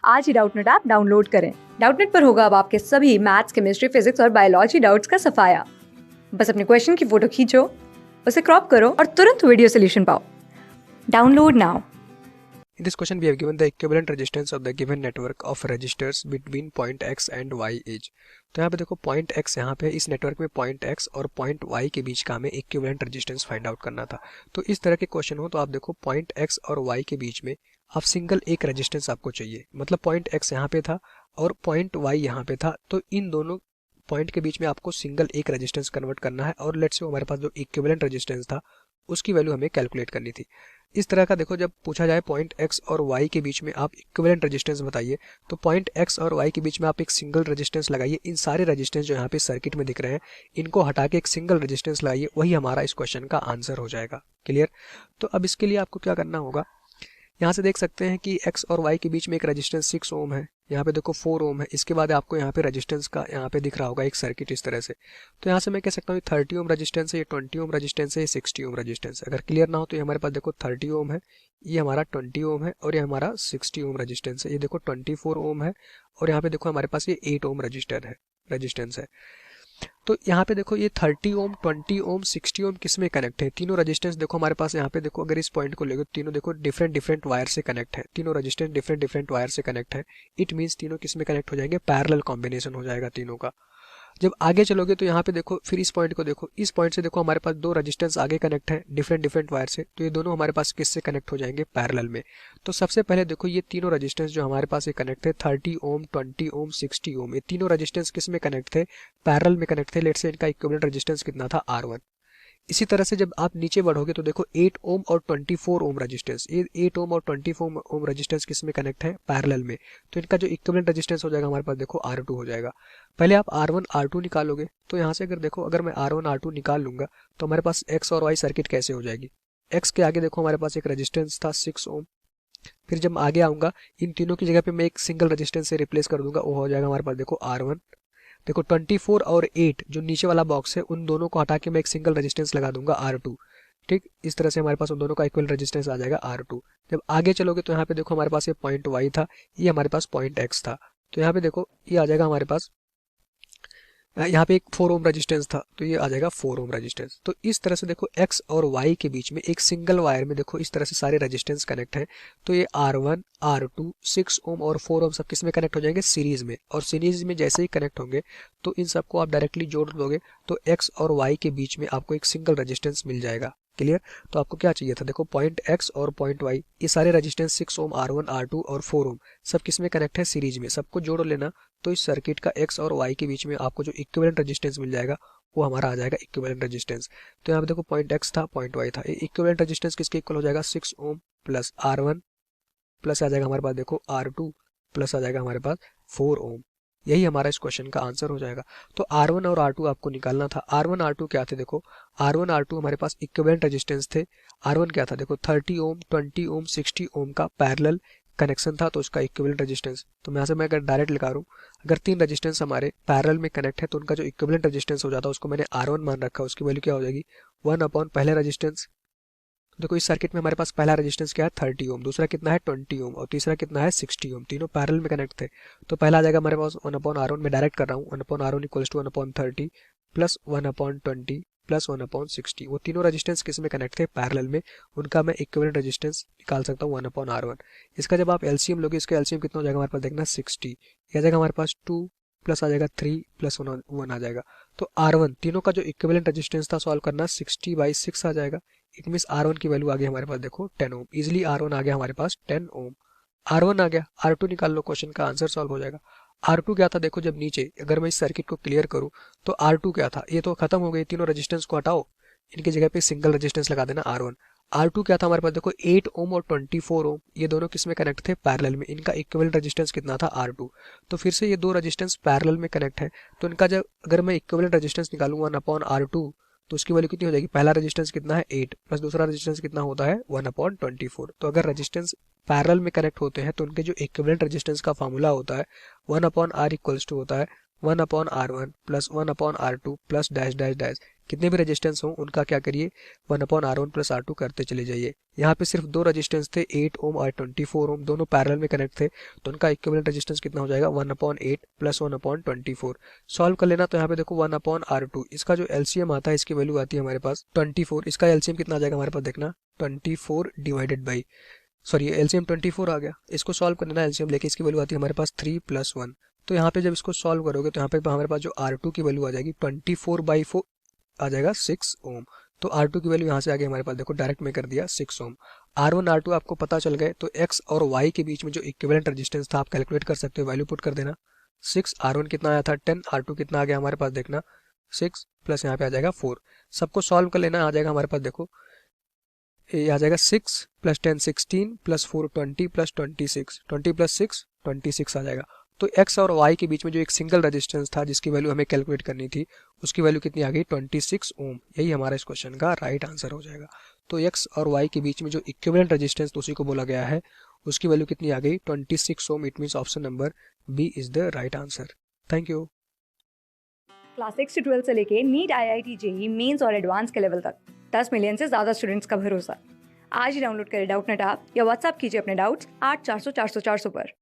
आज ही Doubtnut app download करें। Doubtnut पर होगा अब आपके सभी मैथ्स, केमिस्ट्री, फिजिक्स और बायोलॉजी डाउट्स का सफाया। बस अपने क्वेश्चन की फोटो खींचो, उसे क्रॉप करो और तुरंत वीडियो सोल्यूशन पाओ। Download now. In this question, we have given the equivalent resistance of the given network of resistors between point x and y is। तो यहाँ पे देखो point x यहाँ पे इस नेटवर्क में point x और point y के बीच का हमें equivalent resistance फाइंड आउट करना था। तो इस तरह के क्वेश्चन हो तो आप देखो point x और y के बीच में आप सिंगल एक रेजिस्टेंस आपको चाहिए, मतलब point x यहाँ पे था और point y यहाँ पे था, तो इन दोनों पॉइंट के बीच में आपको सिंगल एक रेजिस्टेंस कन्वर्ट करना है और लेट्स से हमारे पास जो इक्विवेलेंट रेजिस्टेंस था उसकी वैल्यू हमें कैलकुलेट करनी थी। इस तरह का देखो, जब पूछा जाए पॉइंट x और y के बीच में आप इक्विवेलेंट रेजिस्टेंस बताइए, तो पॉइंट x और y के बीच में आप एक सिंगल रेजिस्टेंस लगाइए। इन सारे रेजिस्टेंस जो यहाँ पे सर्किट में दिख रहे हैं इनको हटा के एक सिंगल रेजिस्टेंस लगाइए, वही हमारा इस क्वेश्चन का आंसर हो जाएगा। क्लियर? तो अब इसके लिए आपको क्या करना होगा, यहाँ से देख सकते हैं कि x और y के बीच में एक रेजिस्टेंस 6 ओम है, यहाँ पे देखो 4 ओम है, इसके बाद आपको यहाँ पे रेजिस्टेंस का यहाँ पे दिख रहा होगा एक सर्किट इस तरह से। तो यहाँ से मैं कह सकता हूँ 30 ओम रेजिस्टेंस है, ये 20 ओम रेजिस्टेंस है, ये 60 ओम रेजिस्टेंस है। अगर क्लियर ना हो तो ये हमारे पास देखो 30 ओम है, ये हमारा 20 ओम है और ये हमारा 60 ओम रेजिस्टेंस है। ये देखो 24 ओम है और यहाँ पे देखो हमारे पास ये 8 ओम रेजिस्टेंस है। तो यहाँ पे देखो ये 30 ओम, 20 ओम, 60 ओम किस में कनेक्ट है? तीनों रेजिस्टेंस देखो हमारे पास यहाँ पे देखो, अगर इस पॉइंट को लेकर तीनों देखो डिफरेंट वायर से कनेक्ट है, तीनों रेजिस्टेंस डिफरेंट वायर से कनेक्ट है। इट मींस तीनों किस में कनेक्ट हो जाएंगे? पैरेलल कॉम्बिनेशन हो जाएगा तीनों का। जब आगे चलोगे तो यहाँ पे देखो, फिर इस पॉइंट को देखो, इस पॉइंट से देखो हमारे पास दो रेजिस्टेंस आगे कनेक्ट है डिफरेंट वायर से, तो ये दोनों हमारे पास किससे कनेक्ट हो जाएंगे? पैरेलल में। तो सबसे पहले देखो ये तीनों रेजिस्टेंस जो हमारे पास ये कनेक्ट है 30 ओम, 20 ओम, 60 ओम, ये तीनों रेजिस्टेंस किस में कनेक्ट थे? पैरेलल में कनेक्ट थे। लेट्स से इनका इक्विवेलेंट रेजिस्टेंस कितना था? R1। इसी तरह से जब आप नीचे बढ़ोगे तो देखो 8 ओम और 24 ओम रेजिस्टेंस, ये 8 ओम और 24 ओम रेजिस्टेंस किस में कनेक्ट है? पैरेलल में। तो इनका जो इक्विवेलेंट रेजिस्टेंस हो जाएगा हमारे पास देखो R2 हो जाएगा। पहले आप R1 R2 निकालोगे, तो यहाँ से अगर देखो, अगर मैं R1 R2 निकाल लूंगा तो हमारे पास X और Y सर्किट कैसे हो जाएगी? X के आगे देखो हमारे पास एक रेजिस्टेंस था 6 ओम, फिर जब आगे आऊंगा इन तीनों की जगह पे मैं एक सिंगल रेजिस्टेंस से रिप्लेस कर दूंगा, वो हो जाएगा हमारे पास देखो R1। देखो 24 और 8 जो नीचे वाला बॉक्स है उन दोनों को हटा के मैं एक सिंगल रेजिस्टेंस लगा दूंगा R2। ठीक, इस तरह से हमारे पास उन दोनों का इक्वल रेजिस्टेंस आ जाएगा R2। जब आगे चलोगे तो यहाँ पे देखो हमारे पास ये पॉइंट Y था, ये हमारे पास पॉइंट X था, तो यहाँ पे देखो ये आ जाएगा हमारे पास, यहाँ पे एक 4 ओम रेजिस्टेंस था तो ये आ जाएगा 4 ओम रेजिस्टेंस। तो इस तरह से देखो x और y के बीच में एक सिंगल वायर में देखो इस तरह से सारे रेजिस्टेंस कनेक्ट हैं। तो ये R1, R2, 6 ओम और 4 ओम सब किस में कनेक्ट हो जाएंगे? सीरीज में। और सीरीज में जैसे ही कनेक्ट होंगे तो इन सबको आप डायरेक्टली जोड़ दोगे तो x और y के बीच में आपको एक सिंगल रेजिस्टेंस मिल जाएगा। क्लियर? तो आपको क्या चाहिए था? देखो पॉइंट x और पॉइंट y, ये सारे रेजिस्टेंस 6 ओम, R1, R2 और 4 ओम सब किस में कनेक्ट है? सीरीज में। सबको जोड़ लेना तो इस सर्किट का x और y के बीच में आपको जो इक्विवेलेंट रेजिस्टेंस मिल जाएगा वो हमारा आ जाएगा इक्विवेलेंट रेजिस्टेंस। तो यहाँ पे देखो पॉइंट x था, पॉइंट y था, ये इक्विवेलेंट रेजिस्टेंस किसके इक्वल हो जाएगा? 6 ओम प्लस R1 प्लस आ जाएगा हमारे पास देखो R2 प्लस आ जाएगा हमारे पास 4 ओम। यही हमारा इस क्वेश्चन का आंसर हो जाएगा। तो R1 और R2 आपको निकालना था। R1 R2 क्या थे? देखो R1 R2 हमारे पास इक्विवेलेंट रेजिस्टेंस थे। R1 क्या था? देखो 30 ओम, 20 ओम, 60 ओम का पैरेलल कनेक्शन था, तो उसका इक्विवेलेंट रेजिस्टेंस। तो यहाँ से मैं अगर डायरेक्ट लिखा रूँ, अगर तीन रेजिस्टेंस हमारे पैरेलल में कनेक्ट है तो उनका जो इक्विवेलेंट रेजिस्टेंस हो जाता है उसको मैंने R1 मान रखा, उसकी वैल्यू क्या हो जाएगी? 1 अपॉन पहले रेजिस्टेंस। देखो इस सर्किट में हमारे पास पहला रेजिस्टेंस क्या है? 30 ओम, दूसरा कितना है? 20 ओम और तीसरा कितना है? 60 ओम। तीनों पैरेलल में कनेक्ट थे, तो पहला आ जाएगा हमारे पास 1 अपॉन R1, मैं डायरेक्ट कर रहा हूँ, 1 upon R1 equals to 1 upon 30 plus 1 upon 20 plus 1 upon 60। वो तीनों रेजिस्टेंस किस में कनेक्ट थे? पैरेलल में। उनका मैं इक्विवेलेंट रेजिस्टेंस निकाल सकता हूँ 1 अपॉन R1। इसका जब आप एलसीएम लोगे, इसका एलसीएम कितना हो जाएगा हमारे पास? देखना 60, ये आ जाएगा हमारे पास 2 प्लस आ जाएगा 3 प्लस 1 आ जाएगा। तो R1 तीनों का जो इक्विवेलेंट रेजिस्टेंस था सॉल्व करना 60/6 आ जाएगा। इट मीन्स R1 की वैल्यू आ गई हमारे पास देखो 10 ओम। इजिली R1 आ गया हमारे पास 10 ओम। R1 आ गया, R2 निकाल लो, क्वेश्चन का आंसर सॉल्व हो जाएगा। R2 क्या था? देखो जब नीचे अगर मैं इस सर्किट को क्लियर करूं तो R2 क्या था? ये तो खत्म हो गई, तीनों रेजिस्टेंस को हटाओ, इनकी जगह पे सिंगल रेजिस्टेंस लगा देना R1। R2 क्या था हमारे पास? देखो 8 ओम और 24 ओम, ये दोनों किस में कनेक्ट थे? पैरेलल में। इनका इक्विवेलेंट रेजिस्टेंस कितना था? R2। तो फिर से ये दो रेजिस्टेंस पैरेलल में कनेक्ट है, तो इनका जब अगर मैं इक्विवेलेंट रेजिस्टेंस निकालूं 1 अपॉन R2 तो उसकी वैल्यू कितनी हो जाएगी? पहला रेजिस्टेंस कितना है? 8 प्लस दूसरा रेजिस्टेंस कितना होता है? 1 अपॉन 24। तो अगर रेजिस्टेंस पैरेलल में कनेक्ट होते हैं तो उनके जो इक्विवेलेंट रेजिस्टेंस का फार्मूला होता है 1 अपॉन R इक्वल्स टू होता है 1 upon R1 plus 1 upon R2 plus dash dash dash. कितने भी रेजिस्टेंस हों उनका क्या करिए 1/R1 प्लस R2 करते चले जाइए। यहाँ पे सिर्फ दो रेजिस्टेंस थे 8 ओम और 24 ओम, दोनों पैरेलल में कनेक्ट थे, तो उनका इक्विवेलेंट रेजिस्टेंस कितना हो जाएगा 1/8 प्लस 1/24। सॉल्व कर लेना, तो यहाँ पे देखो 1/R2, इसका जो एलसीएम आता है इसकी वैल्यू आती है हमारे पास 24, इसका एलसीएम कितना आ जाएगा हमारे पास देखना 24 डिवाइडेड बाई, सॉरी एलसीएम 24 आ गया, इसको सॉल्व कर लेना एलसीएम लेके, इसकी वैल्यू आती है हमारे पास 3 + 1। तो यहाँ पे जब इसको सॉल्व करोगे तो यहाँ पे हमारे पास जो R2 की वैल्यू आ जाएगी 24/4 आ जाएगा 6 ओम। तो R2 की वैल्यू यहाँ से आ गई हमारे पास, देखो डायरेक्ट में कर दिया 6 ओम। R1 R2 आपको पता चल गए, तो X और Y के बीच में जो इक्विवेलेंट रेजिस्टेंस था आप कैलकुलेट कर सकते हो, वैल्यू पुट कर देना। 6 R1 कितना आया था 10, R2 कितना आ गया हमारे पास देखना 6 प्लस यहाँ पे आ जाएगा 4। सबको सॉल्व कर लेना, आ जाएगा हमारे पास देखो ये आ जाएगा 6 + 10 16 + 4 20 + 26, 20 + 6 26 आ जाएगा। तो X और Y के बीच में जो एक सिंगल रेजिस्टेंस था जिसकी वैल्यू हमें कैलकुलेट करनी थी उसकी वैल्यू कितनी आ गई 26 ओम। यही हमारा इस क्वेश्चन का राइट आंसर हो जाएगा। तो X और Y के बीच में जो इक्विवेलेंट रेजिस्टेंस उसी को बोला गया है उसकी वैल्यू कितनी आ गई 26 ohm. It means option number b is the right answer. Thank you. Class 6 से 12 से लेके नीट, IIT, जेईई मेंस और एडवांस के लेवल तक 10 मिलियन से ज़्यादा स्टूडेंट्स का भरोसा। आज ही डाउनलोड करें डाउटनेट ऐप या व्हाट्सएप कीजिए अपने डाउट्स 8400 400 400 पर।